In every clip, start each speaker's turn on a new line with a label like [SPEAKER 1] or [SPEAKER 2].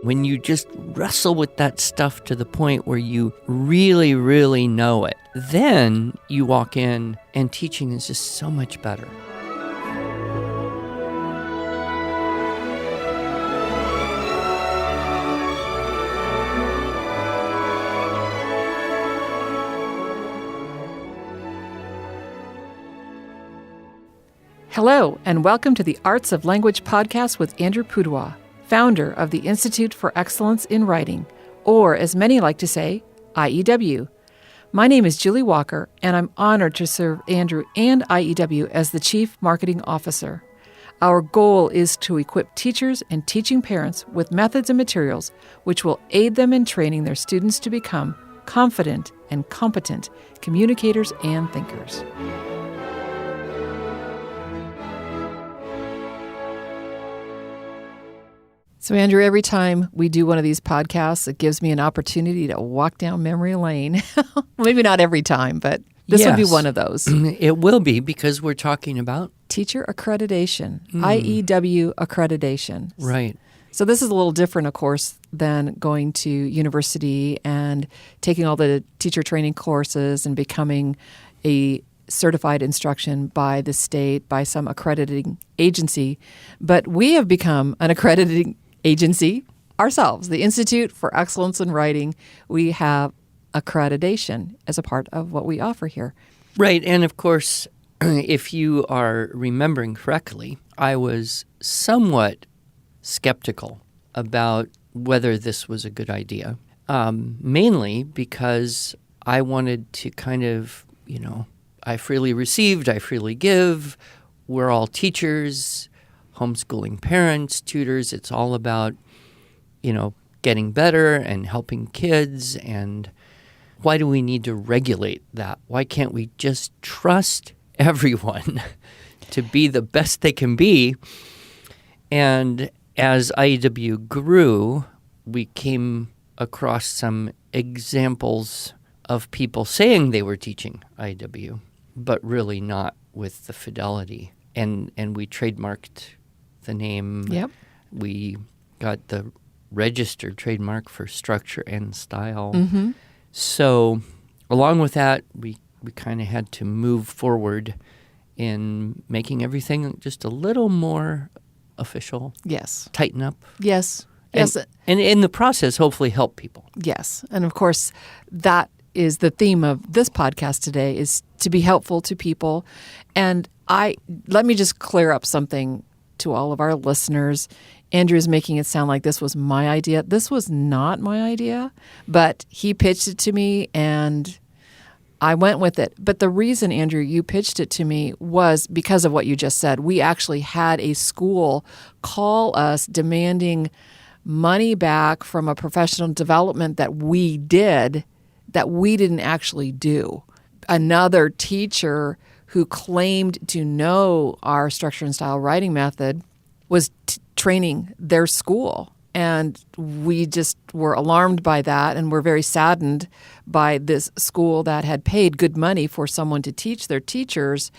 [SPEAKER 1] when you just wrestle with that stuff to the point where you really, really know it, then you walk in and teaching is just so much better.
[SPEAKER 2] Hello, and welcome to the Arts of Language podcast with Andrew Pudewa, founder of the Institute for Excellence in Writing, or as many like to say, IEW. My name is Julie Walker, and I'm honored to serve Andrew and IEW as the Chief Marketing Officer. Our goal is to equip teachers and teaching parents with methods and materials which will aid them in training their students to become confident and competent communicators and thinkers. So, Andrew, every time we do one of these podcasts, it gives me an opportunity to walk down memory lane. Maybe not every time, but this would be one of those.
[SPEAKER 1] It will be, because we're talking about
[SPEAKER 2] teacher accreditation, IEW accreditation.
[SPEAKER 1] Right.
[SPEAKER 2] So this is a little different, of course, than going to university and taking all the teacher training courses and becoming a certified instruction by the state, by some accrediting agency. But we have become an accrediting agency ourselves, the Institute for Excellence in Writing. We have accreditation as a part of what we offer here.
[SPEAKER 1] Right. And of course, if you are remembering correctly, I was somewhat skeptical about whether this was a good idea, mainly because I wanted to kind of, I freely received, I freely give. We're all teachers, homeschooling parents, tutors. It's all about, getting better and helping kids. And why do we need to regulate that? Why can't we just trust everyone to be the best they can be? And as IEW grew, we came across some examples of people saying they were teaching IEW, but really not with the fidelity. And we trademarked the name.
[SPEAKER 2] Yep.
[SPEAKER 1] We got the registered trademark for structure and style.
[SPEAKER 2] Mm-hmm.
[SPEAKER 1] So along with that, we kind of had to move forward in making everything just a little more official.
[SPEAKER 2] Yes.
[SPEAKER 1] Tighten up.
[SPEAKER 2] Yes. Yes.
[SPEAKER 1] And in the process, hopefully help people.
[SPEAKER 2] Yes. And of course, that is the theme of this podcast today, is to be helpful to people. And let me just clear up something to all of our listeners. Andrew is making it sound like this was my idea. This was not my idea, but he pitched it to me and I went with it. But the reason, Andrew, you pitched it to me was because of what you just said. We actually had a school call us demanding money back from a professional development that we did that we didn't actually do. Another teacher who claimed to know our structure and style writing method was training their school. And we just were alarmed by that, and we're very saddened by this school that had paid good money for someone to teach their teachers,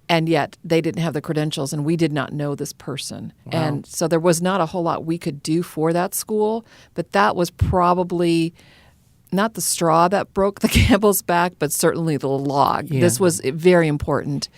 [SPEAKER 2] and yet they didn't have the credentials, and we did not know this person.
[SPEAKER 1] Wow.
[SPEAKER 2] And so there was not a whole lot we could do for that school, but that was probably not the straw that broke the camel's back, but certainly the log.
[SPEAKER 1] Yeah.
[SPEAKER 2] This was very important,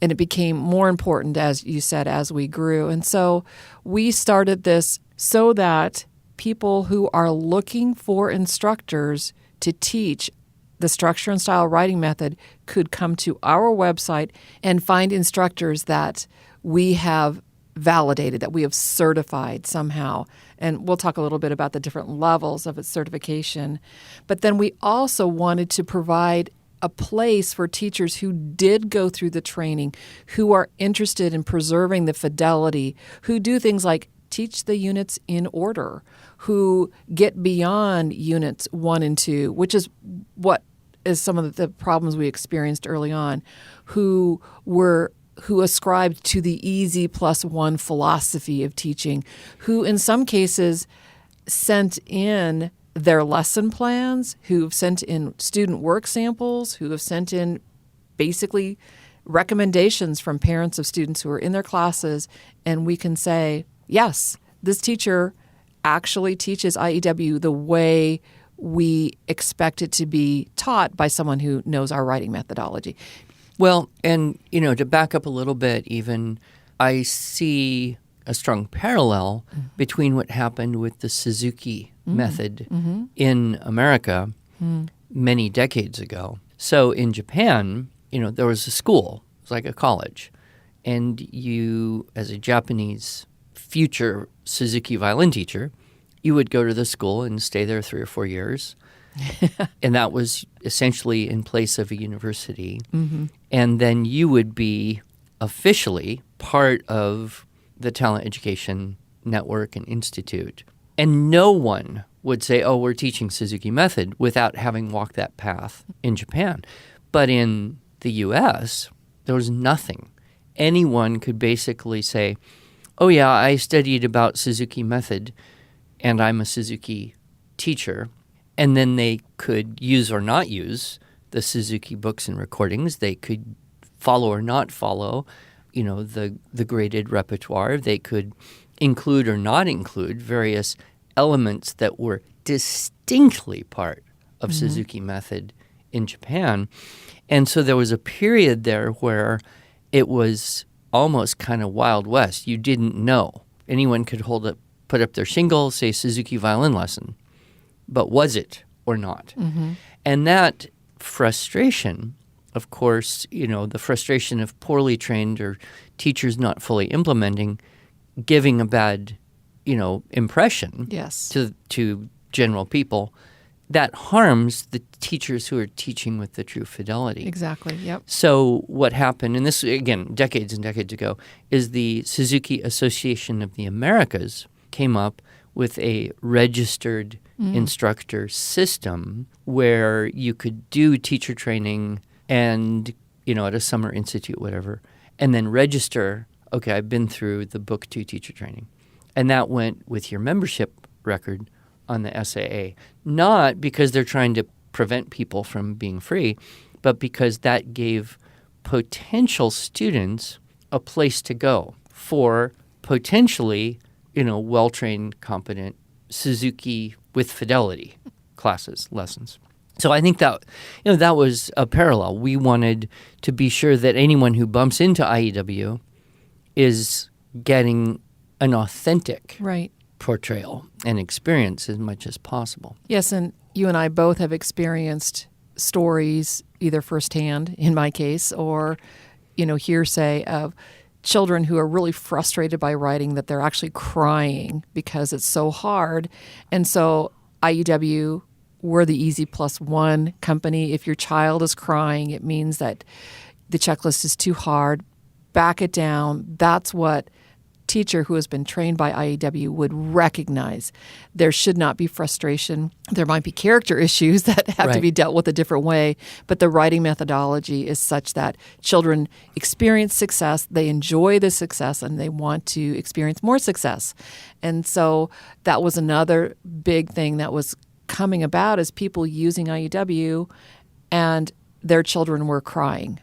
[SPEAKER 2] and it became more important, as you said, as we grew. And so we started this so that people who are looking for instructors to teach the structure and style writing method could come to our website and find instructors that we have validated, that we have certified somehow. And we'll talk a little bit about the different levels of its certification. But then we also wanted to provide a place for teachers who did go through the training, who are interested in preserving the fidelity, who do things like teach the units in order, who get beyond units 1 and 2, which is what is some of the problems we experienced early on, who ascribed to the easy +1 philosophy of teaching, who in some cases sent in their lesson plans, who've sent in student work samples, who have sent in basically recommendations from parents of students who are in their classes, and we can say, yes, this teacher actually teaches IEW the way we expect it to be taught by someone who knows our writing methodology.
[SPEAKER 1] Well, and, to back up a little bit even, I see a strong parallel between what happened with the Suzuki method in America many decades ago. So in Japan, there was a school. It was like a college. And you, as a Japanese future Suzuki violin teacher, you would go to the school and stay there 3 or 4 years. And that was essentially in place of a university. And then you would be officially part of the Talent Education Network and Institute. And no one would say, oh, we're teaching Suzuki method without having walked that path in Japan. But in the U.S., there was nothing. Anyone could basically say, oh, yeah, I studied about Suzuki method, and I'm a Suzuki teacher. And then they could use or not use the Suzuki books and recordings. They could follow or not follow, the graded repertoire. They could include or not include various elements that were distinctly part of Suzuki method in Japan. And so there was a period there where it was almost kind of Wild West. You didn't know. Anyone could put up their shingle, say Suzuki violin lesson. But was it or not? And that frustration, of course, the frustration of poorly trained or teachers not fully implementing, giving a bad, impression to general people, that harms the teachers who are teaching with the true fidelity.
[SPEAKER 2] Exactly, yep.
[SPEAKER 1] So what happened, and this, again, decades and decades ago, is the Suzuki Association of the Americas came up with a registered instructor system where you could do teacher training and, at a summer institute, whatever, and then register, okay, I've been through the Book 2 teacher training. And that went with your membership record on the SAA, not because they're trying to prevent people from being free, but because that gave potential students a place to go for potentially, well-trained, competent Suzuki with fidelity lessons. So I think that, that was a parallel. We wanted to be sure that anyone who bumps into IEW is getting an authentic portrayal and experience as much as possible.
[SPEAKER 2] Yes, and you and I both have experienced stories, either firsthand, in my case, or, hearsay of children who are really frustrated by writing that they're actually crying because it's so hard. And so IEW, we're the Easy Plus One company. If your child is crying, it means that the checklist is too hard. Back it down. That's what teacher who has been trained by IEW would recognize. There should not be frustration. There might be character issues that have to be dealt with a different way, but the writing methodology is such that children experience success, they enjoy the success, and they want to experience more success. And so that was another big thing that was coming about, is people using IEW and their children were crying.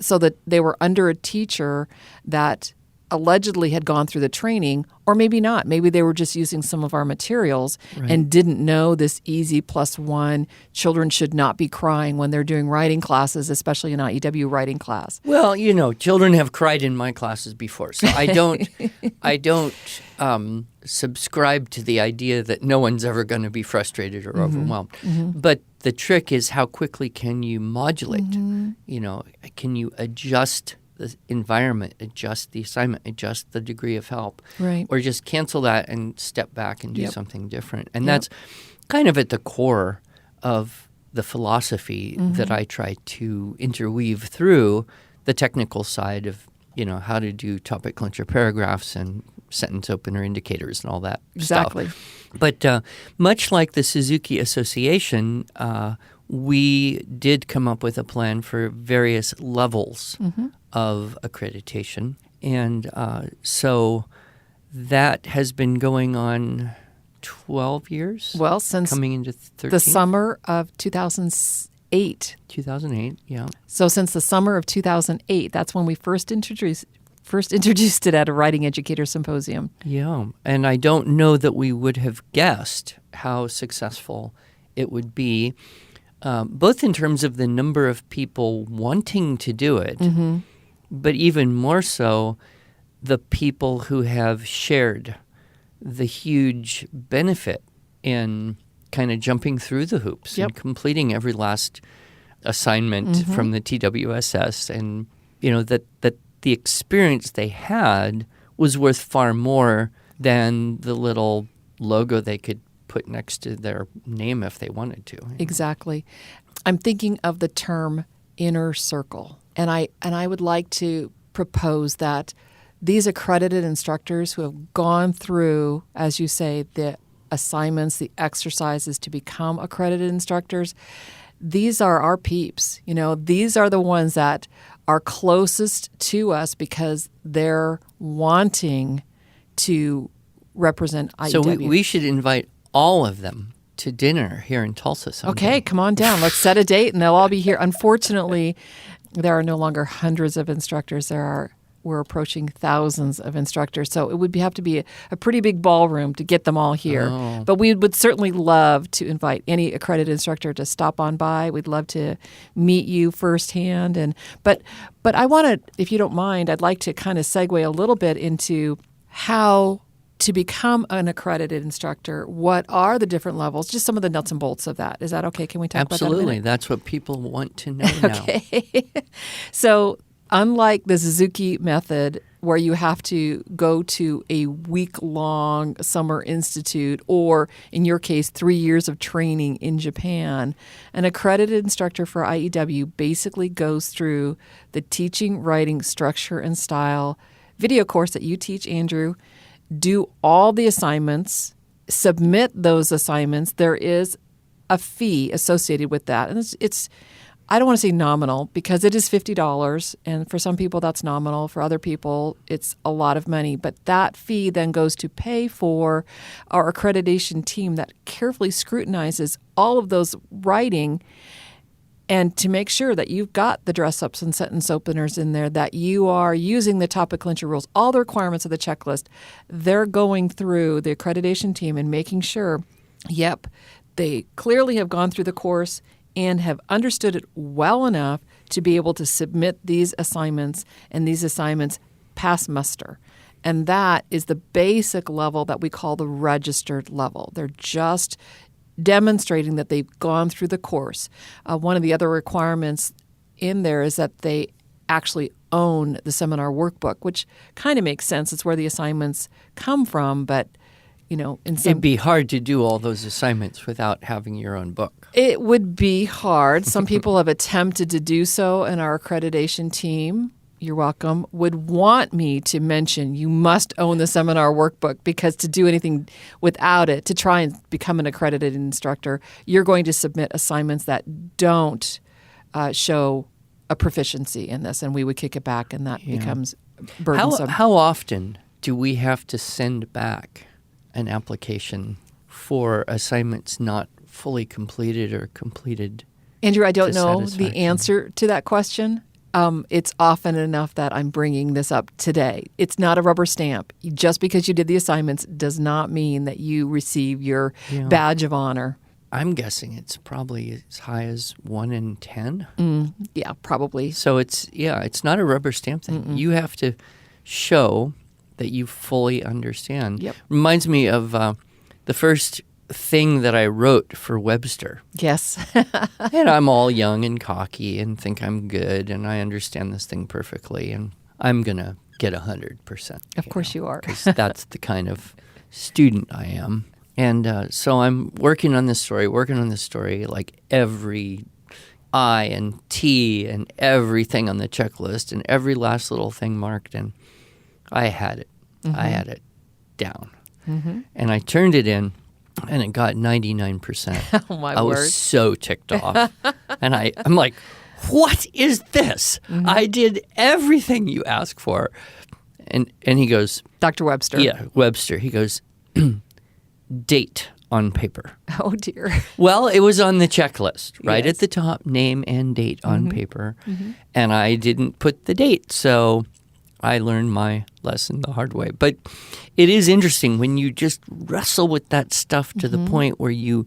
[SPEAKER 2] So that they were under a teacher that allegedly had gone through the training, or maybe not. Maybe they were just using some of our materials and didn't know this Easy Plus One. Children should not be crying when they're doing writing classes, especially an IEW writing class.
[SPEAKER 1] Well, children have cried in my classes before, so I don't subscribe to the idea that no one's ever going to be frustrated or overwhelmed. But the trick is, how quickly can you modulate? Can you adjust the environment, adjust the assignment, adjust the degree of help, or just cancel that and step back and do something different. And that's kind of at the core of the philosophy that I try to interweave through the technical side of, how to do topic clincher paragraphs and sentence opener indicators and all that stuff. But much like the Suzuki Association, we did come up with a plan for various levels of accreditation. And so that has been going on 12 years?
[SPEAKER 2] Well, since
[SPEAKER 1] coming into 13?
[SPEAKER 2] The summer of 2008.
[SPEAKER 1] 2008, yeah.
[SPEAKER 2] So since the summer of 2008, that's when we first introduced first introduced it at a writing educator symposium.
[SPEAKER 1] Yeah, and I don't know that we would have guessed how successful it would be, both in terms of the number of people wanting to do it, but even more so, the people who have shared the huge benefit in kind of jumping through the hoops and completing every last assignment from the TWSS, and that the experience they had was worth far more than the little logo they could put next to their name if they wanted to.
[SPEAKER 2] Exactly. I'm thinking of the term inner circle, and I would like to propose that these accredited instructors who have gone through, as you say, the assignments, the exercises to become accredited instructors, these are our peeps. These are the ones that are closest to us because they're wanting to represent IEW.
[SPEAKER 1] So we should invite all of them to dinner here in Tulsa someday.
[SPEAKER 2] Okay, come on down. Let's set a date and they'll all be here. Unfortunately, there are no longer hundreds of instructors. We're approaching thousands of instructors. So it would have to be a pretty big ballroom to get them all here.
[SPEAKER 1] Oh.
[SPEAKER 2] But we would certainly love to invite any accredited instructor to stop on by. We'd love to meet you firsthand. But I want to, if you don't mind, I'd like to kind of segue a little bit into how to become an accredited instructor. What are the different levels? Just some of the nuts and bolts of that. Is that okay? Can we talk about that a minute?
[SPEAKER 1] Absolutely. That's what people want to know now.
[SPEAKER 2] Okay. So unlike the Suzuki method, where you have to go to a week-long summer institute, or in your case, 3 years of training in Japan, an accredited instructor for IEW basically goes through the teaching, writing, structure, and style video course that you teach, Andrew, do all the assignments, submit those assignments. There is a fee associated with that. And it's I don't want to say nominal because it is $50, and for some people that's nominal. For other people, it's a lot of money. But that fee then goes to pay for our accreditation team that carefully scrutinizes all of those writing and to make sure that you've got the dress-ups and sentence openers in there, that you are using the topic clincher rules, all the requirements of the checklist. They're going through the accreditation team and making sure, yep, they clearly have gone through the course and have understood it well enough to be able to submit these assignments, and these assignments pass muster. And that is the basic level that we call the registered level. They're just demonstrating that they've gone through the course. One of the other requirements in there is that they actually own the seminar workbook, which kind of makes sense. It's where the assignments come from, but
[SPEAKER 1] it'd be hard to do all those assignments without having your own book.
[SPEAKER 2] It would be hard. Some people have attempted to do so, and our accreditation team, you're welcome, would want me to mention you must own the seminar workbook, because to do anything without it, to try and become an accredited instructor, you're going to submit assignments that don't show a proficiency in this, and we would kick it back, and that becomes burdensome.
[SPEAKER 1] How often do we have to send back an application for assignments not fully completed or completed?
[SPEAKER 2] Andrew, I don't know the answer to that question. It's often enough that I'm bringing this up today. It's not a rubber stamp. Just because you did the assignments does not mean that you receive your badge of honor.
[SPEAKER 1] I'm guessing it's probably as high as 1 in 10.
[SPEAKER 2] Yeah, probably.
[SPEAKER 1] So it's not a rubber stamp thing. You have to show that you fully understand.
[SPEAKER 2] Yep.
[SPEAKER 1] Reminds me of the first thing that I wrote for Webster.
[SPEAKER 2] Yes.
[SPEAKER 1] And I'm all young and cocky and think I'm good and I understand this thing perfectly and I'm going to get 100%.
[SPEAKER 2] Of course you are.
[SPEAKER 1] Because that's the kind of student I am. And so I'm working on this story, like every I and T and everything on the checklist and every last little thing marked, and I had it. I had it down. And I turned it in, and it got 99%.
[SPEAKER 2] Oh, my
[SPEAKER 1] I
[SPEAKER 2] word.
[SPEAKER 1] was so ticked off. And I'm like, what is this? I did everything you asked for. And he goes,
[SPEAKER 2] Dr. Webster.
[SPEAKER 1] Yeah, Webster. He goes, date on paper.
[SPEAKER 2] Oh, dear.
[SPEAKER 1] Well, it was on the checklist, right
[SPEAKER 2] Yes.
[SPEAKER 1] at the top, name and date on paper. And I didn't put the date, so I learned my lesson the hard way. But it is interesting when you just wrestle with that stuff to the point where you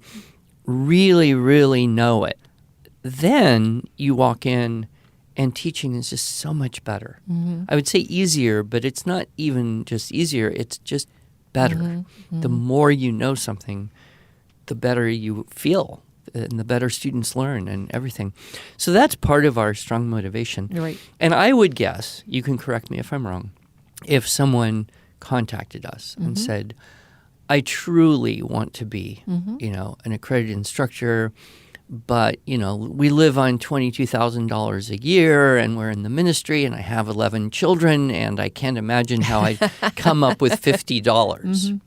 [SPEAKER 1] really, really know it. Then you walk in and teaching is just so much better. I would say easier, but it's not even just easier. It's just better. The more you know something, the better you feel and the better students learn and everything. So that's part of our strong motivation.
[SPEAKER 2] Right.
[SPEAKER 1] And I would guess, you can correct me if I'm wrong, if someone contacted us and said, I truly want to be, an accredited instructor, but, we live on $22,000 a year and we're in the ministry and I have 11 children and I can't imagine how I'd come up with $50.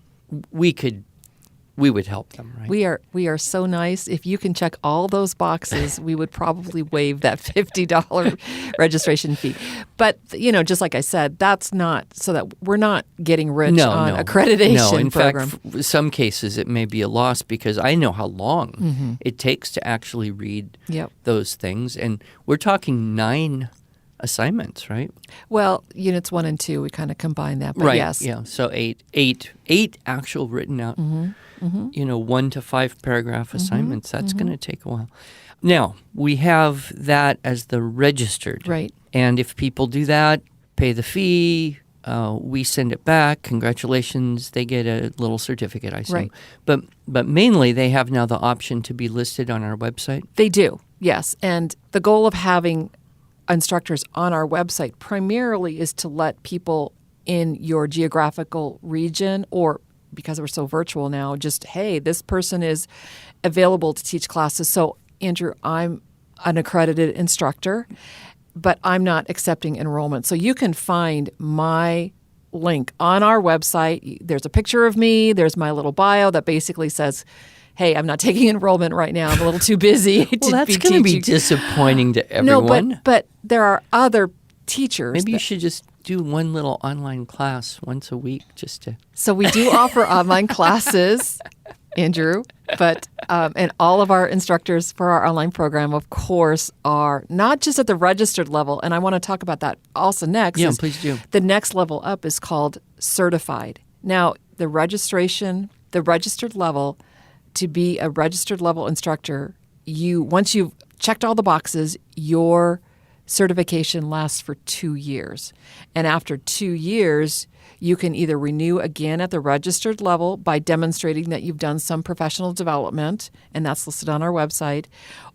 [SPEAKER 1] We would help them, right?
[SPEAKER 2] We are so nice. If you can check all those boxes, we would probably waive that $50 registration fee. But, just like I said, that's not so that we're not getting rich on accreditation
[SPEAKER 1] No, in
[SPEAKER 2] program.
[SPEAKER 1] fact, some cases it may be a loss because I know how long it takes to actually read those things. And we're talking 9 assignments, right?
[SPEAKER 2] Well, units 1 and 2, we kind of combine that. But
[SPEAKER 1] right.
[SPEAKER 2] yes.
[SPEAKER 1] Yeah. So eight actual written out, 1 to 5 paragraph assignments. That's going to take a while. Now, we have that as the registered.
[SPEAKER 2] Right.
[SPEAKER 1] And if people do that, pay the fee, we send it back. Congratulations. They get a little certificate, I assume.
[SPEAKER 2] Right.
[SPEAKER 1] But mainly they have now the option to be listed on our website.
[SPEAKER 2] They do, yes. And the goal of having instructors on our website primarily is to let people in your geographical region, or because we're so virtual now, just, hey, this person is available to teach classes. So, Andrew, I'm an accredited instructor, but I'm not accepting enrollment. So you can find my link on our website. There's a picture of me. There's my little bio that basically says, hey, I'm not taking enrollment right now. I'm a little too busy to
[SPEAKER 1] Well, that's
[SPEAKER 2] be
[SPEAKER 1] going to be
[SPEAKER 2] teaching.
[SPEAKER 1] disappointing to everyone.
[SPEAKER 2] No, but there are other teachers.
[SPEAKER 1] Maybe you should just do one little online class once a week just to...
[SPEAKER 2] So we do offer online classes, Andrew, but and all of our instructors for our online program, of course, are not just at the registered level, and I want to talk about that also next.
[SPEAKER 1] Yeah, please do.
[SPEAKER 2] The next level up is called certified. Now, the registered level, to be a registered level instructor, once you've checked all the boxes, your certification lasts for 2 years. And after 2 years, you can either renew again at the registered level by demonstrating that you've done some professional development, and that's listed on our website,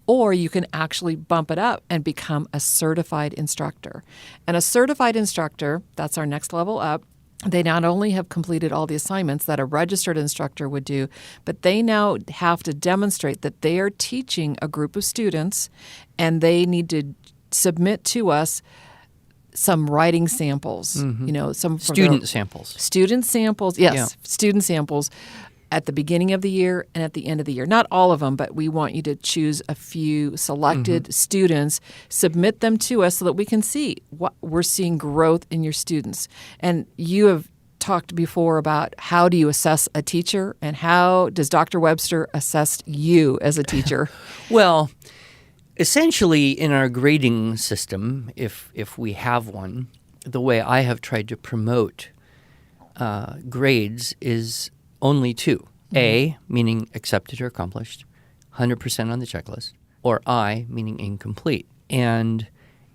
[SPEAKER 2] or you can actually bump it up and become a certified instructor. And a certified instructor, that's our next level up, they not only have completed all the assignments that a registered instructor would do, but they now have to demonstrate that they are teaching a group of students, and they need to submit to us some writing samples, some
[SPEAKER 1] Student samples.
[SPEAKER 2] Student samples, yes,
[SPEAKER 1] Yeah.
[SPEAKER 2] student samples at the beginning of the year and at the end of the year. Not all of them, but we want you to choose a few selected students, submit them to us so that we can see what we're seeing growth in your students. And you have talked before about how do you assess a teacher, and how does Dr. Webster assess you as a teacher?
[SPEAKER 1] Well, essentially, in our grading system, if we have one, the way I have tried to promote grades is only 2. A, meaning accepted or accomplished, 100% on the checklist, or I, meaning incomplete. And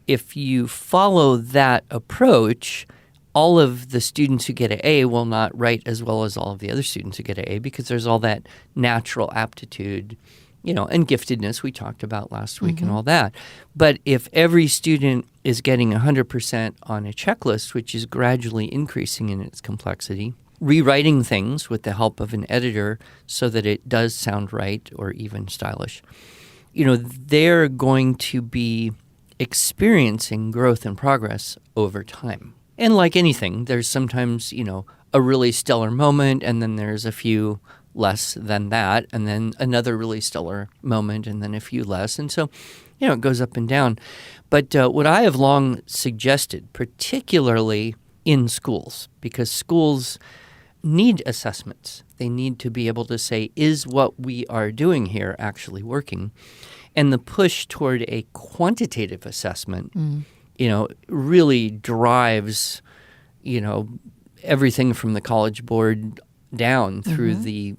[SPEAKER 1] if you follow that approach, all of the students who get an A will not write as well as all of the other students who get an A, because there's all that natural aptitude, and giftedness we talked about last week and all that. But if every student is getting 100% on a checklist, which is gradually increasing in its complexity, rewriting things with the help of an editor so that it does sound right or even stylish, they're going to be experiencing growth and progress over time. And like anything, there's sometimes, a really stellar moment, and then there's a few less than that, and then another really stellar moment, and then a few less. And so, it goes up and down. But what I have long suggested, particularly in schools, because schools need assessments. They need to be able to say, is what we are doing here actually working? And the push toward a quantitative assessment, really drives everything from the College Board down through the,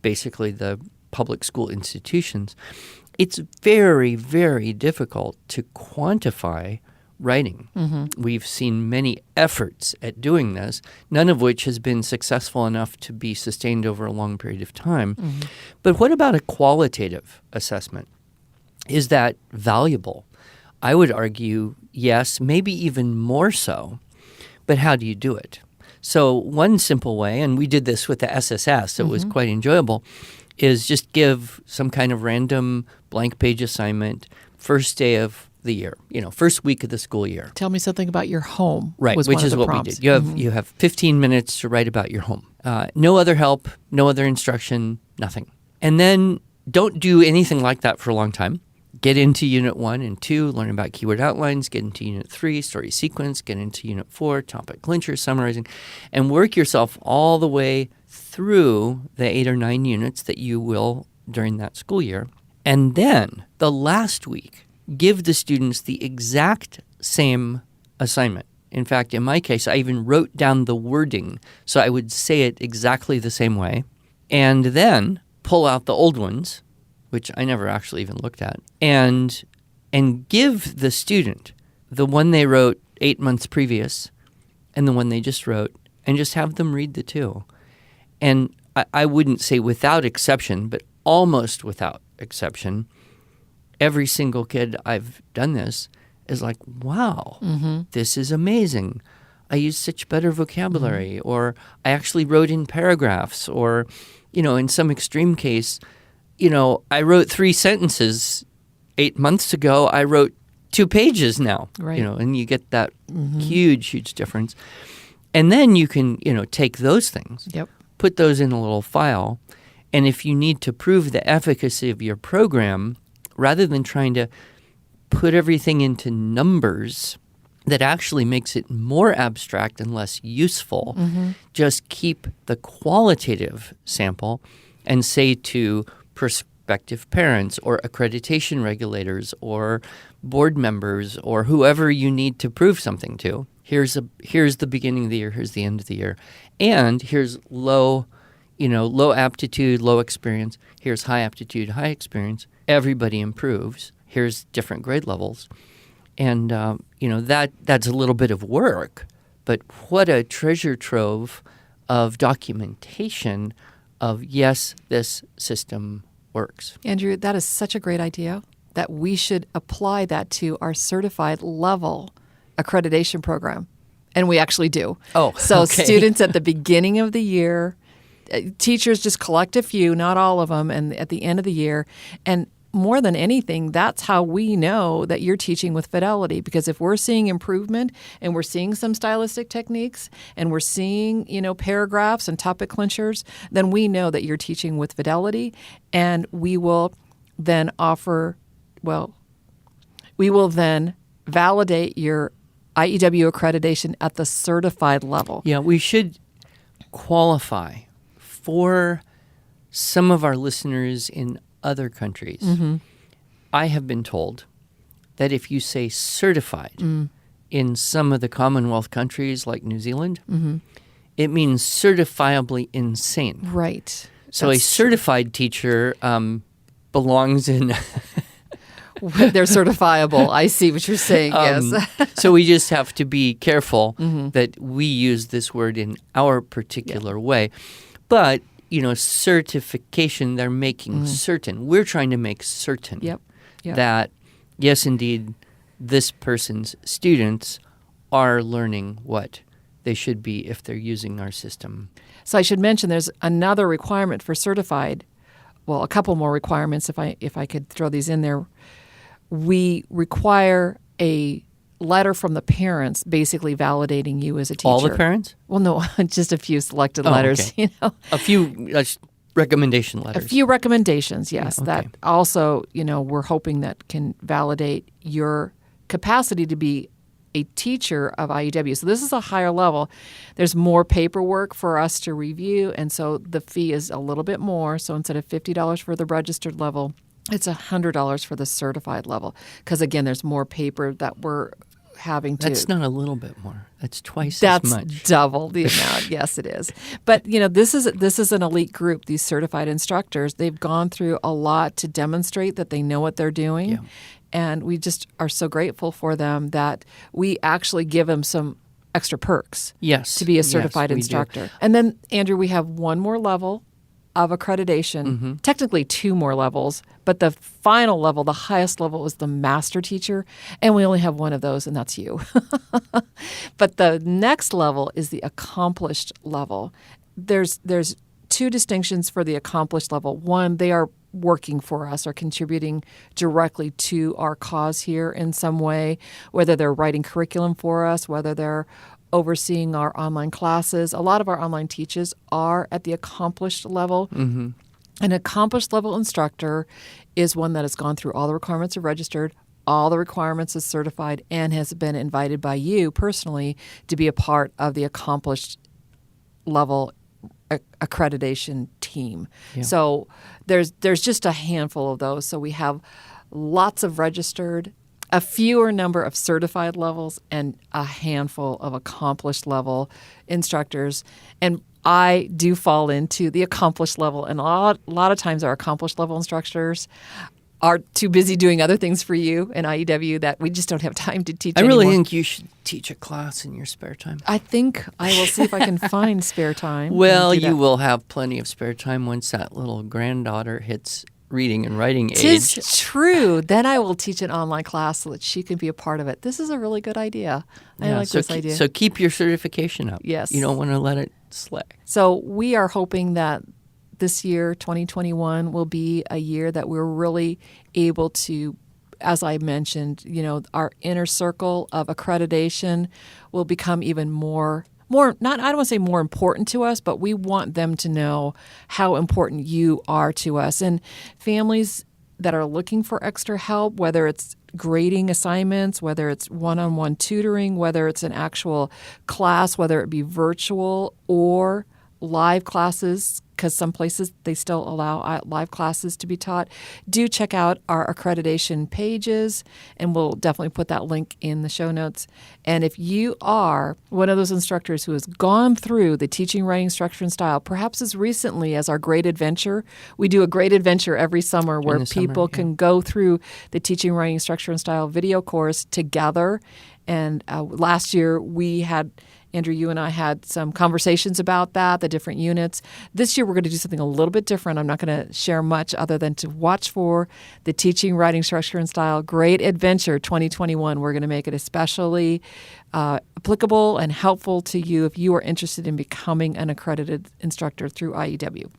[SPEAKER 1] basically the public school institutions, it's very, very difficult to quantify writing. We've seen many efforts at doing this, none of which has been successful enough to be sustained over a long period of time. But what about a qualitative assessment? Is that valuable? I would argue yes, maybe even more so. But how do you do it? So one simple way, and we did this with the SSS, so it was quite enjoyable, is just give some kind of random blank page assignment first day of the year, first week of the school year.
[SPEAKER 2] Tell me something about your home.
[SPEAKER 1] Right, which is what
[SPEAKER 2] prompts.
[SPEAKER 1] we did. You have 15 minutes to write about your home. No other help, no other instruction, nothing. And then don't do anything like that for a long time. Get into Unit 1 and 2, learn about keyword outlines. Get into Unit 3, story sequence. Get into Unit 4, topic clincher, summarizing. And work yourself all the way through the 8 or 9 units that you will during that school year. And then the last week, give the students the exact same assignment. In fact, in my case, I even wrote down the wording so I would say it exactly the same way. And then pull out the old ones, which I never actually even looked at, and give the student the one they wrote 8 months previous and the one they just wrote, and just have them read the two. And I wouldn't say without exception, but almost without exception, every single kid I've done this is like, wow, this is amazing. I used such better vocabulary, or I actually wrote in paragraphs, or, in some extreme case, I wrote 3 sentences 8 months ago. I wrote 2 pages now,
[SPEAKER 2] right.
[SPEAKER 1] And you get that huge, huge difference. And then you can, take those things, put those in a little file. And if you need to prove the efficacy of your program, rather than trying to put everything into numbers that actually makes it more abstract and less useful, just keep the qualitative sample and say to prospective parents or accreditation regulators or board members or whoever you need to prove something to, here's the beginning of the year, here's the end of the year, and here's low aptitude, low experience, here's high aptitude, high experience. Everybody improves. Here's different grade levels. And, that's a little bit of work, but what a treasure trove of documentation of, yes, this system works.
[SPEAKER 2] Andrew, that is such a great idea that we should apply that to our certified level accreditation program. And we actually do.
[SPEAKER 1] Oh,
[SPEAKER 2] so
[SPEAKER 1] okay.
[SPEAKER 2] Students at the beginning of the year, teachers just collect a few, not all of them, and at the end of the year. And more than anything, that's how we know that you're teaching with fidelity. Because if we're seeing improvement and we're seeing some stylistic techniques and we're seeing, paragraphs and topic clinchers, then we know that you're teaching with fidelity. And we will then validate your IEW accreditation at the certified level.
[SPEAKER 1] Yeah, we should qualify for some of our listeners in other countries. I have been told that if you say certified in some of the Commonwealth countries like New Zealand, it means certifiably insane.
[SPEAKER 2] Right.
[SPEAKER 1] So a certified teacher belongs in...
[SPEAKER 2] They're certifiable. I see what you're saying, yes.
[SPEAKER 1] So we just have to be careful that we use this word in our particular way. But, certification, they're making certain. We're trying to make certain that, yes, indeed, this person's students are learning what they should be if they're using our system.
[SPEAKER 2] So I should mention there's another requirement for certified. Well, a couple more requirements if I could throw these in there. We require a letter from the parents basically validating you as a teacher.
[SPEAKER 1] All the parents?
[SPEAKER 2] Well, no, just a few selected letters.
[SPEAKER 1] Okay. A few recommendation letters.
[SPEAKER 2] A few recommendations, yes.
[SPEAKER 1] Yeah, okay.
[SPEAKER 2] That also, we're hoping that can validate your capacity to be a teacher of IEW. So this is a higher level. There's more paperwork for us to review, and so the fee is a little bit more. So instead of $50 for the registered level, it's $100 for the certified level. Because, again, there's more paper that we're having to.
[SPEAKER 1] That's not a little bit more. That's twice as much.
[SPEAKER 2] That's double the amount. Yes, it is. But this is an elite group. These certified instructors, they've gone through a lot to demonstrate that they know what they're doing,
[SPEAKER 1] Yeah.
[SPEAKER 2] and we just are so grateful for them that we actually give them some extra perks.
[SPEAKER 1] Yes,
[SPEAKER 2] to be a certified
[SPEAKER 1] we do.
[SPEAKER 2] instructor. And then, Andrew, we have one more level of accreditation, technically two more levels, but the final level, the highest level, is the master teacher, and we only have one of those, and that's you. But the next level is the accomplished level. There's two distinctions for the accomplished level. One, they are working for us or contributing directly to our cause here in some way, whether they're writing curriculum for us, whether they're overseeing our online classes. A lot of our online teachers are at the accomplished level.
[SPEAKER 1] Mm-hmm.
[SPEAKER 2] An accomplished level instructor is one that has gone through all the requirements, are registered, all the requirements, is certified, and has been invited by you personally to be a part of the accomplished level accreditation team.
[SPEAKER 1] Yeah.
[SPEAKER 2] So there's just a handful of those. So we have lots of registered, a fewer number of certified levels, and a handful of accomplished level instructors. And I do fall into the accomplished level. And a lot of times our accomplished level instructors are too busy doing other things for you in IEW that we just don't have time to teach
[SPEAKER 1] I really
[SPEAKER 2] anymore.
[SPEAKER 1] think you should teach a class in your spare time.
[SPEAKER 2] I think I will see if I can find spare time.
[SPEAKER 1] Well,
[SPEAKER 2] and do
[SPEAKER 1] you
[SPEAKER 2] that.
[SPEAKER 1] will have plenty of spare time once that little granddaughter hits reading and writing age.
[SPEAKER 2] Tis true. Then I will teach an online class so that she can be a part of it. This is a really good idea. I like this idea.
[SPEAKER 1] So keep your certification up.
[SPEAKER 2] Yes.
[SPEAKER 1] You don't want to let it slack.
[SPEAKER 2] So we are hoping that this year, 2021, will be a year that we're really able to, as I mentioned, our inner circle of accreditation will become even more, not, I don't want to say more important to us, but we want them to know how important you are to us. And families that are looking for extra help, whether it's grading assignments, whether it's one-on-one tutoring, whether it's an actual class, whether it be virtual or live classes, because some places they still allow live classes to be taught, do check out our accreditation pages, and we'll definitely put that link in the show notes. And if you are one of those instructors who has gone through the teaching, writing, structure, and style, perhaps as recently as our Great Adventure, we do a Great Adventure every summer where people can go through the teaching, writing, structure, and style video course together. And last year we had, Andrew, you and I had some conversations about that, the different units. This year we're going to do something a little bit different. I'm not going to share much other than to watch for the Teaching, Writing, Structure, and Style Great Adventure 2021. We're going to make it especially applicable and helpful to you if you are interested in becoming an accredited instructor through IEW.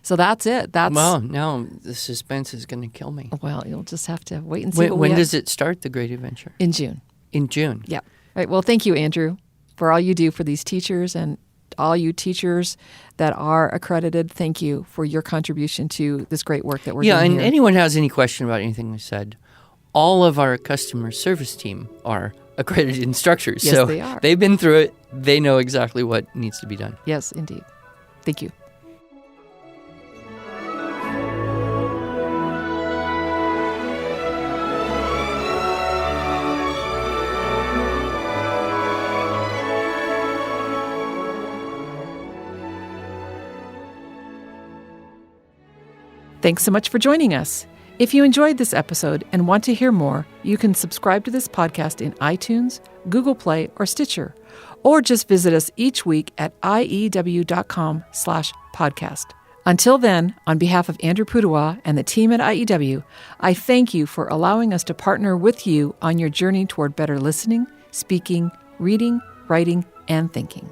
[SPEAKER 2] So that's it.
[SPEAKER 1] Well, now the suspense is going to kill me.
[SPEAKER 2] Well, you'll just have to wait and see.
[SPEAKER 1] When does it start, the Great Adventure?
[SPEAKER 2] In June.
[SPEAKER 1] In June.
[SPEAKER 2] Yeah. Right. Well, thank you, Andrew, for all you do for these teachers, and all you teachers that are accredited. Thank you for your contribution to this great work that we're doing
[SPEAKER 1] Yeah, and
[SPEAKER 2] here.
[SPEAKER 1] anyone has any question about anything we said, all of our customer service team are accredited instructors.
[SPEAKER 2] Yes,
[SPEAKER 1] so
[SPEAKER 2] they are.
[SPEAKER 1] They've been through it. They know exactly what needs to be done.
[SPEAKER 2] Yes, indeed. Thank you. Thanks so much for joining us. If you enjoyed this episode and want to hear more, you can subscribe to this podcast in iTunes, Google Play, or Stitcher, or just visit us each week at iew.com/podcast. Until then, on behalf of Andrew Pudawa and the team at IEW, I thank you for allowing us to partner with you on your journey toward better listening, speaking, reading, writing, and thinking.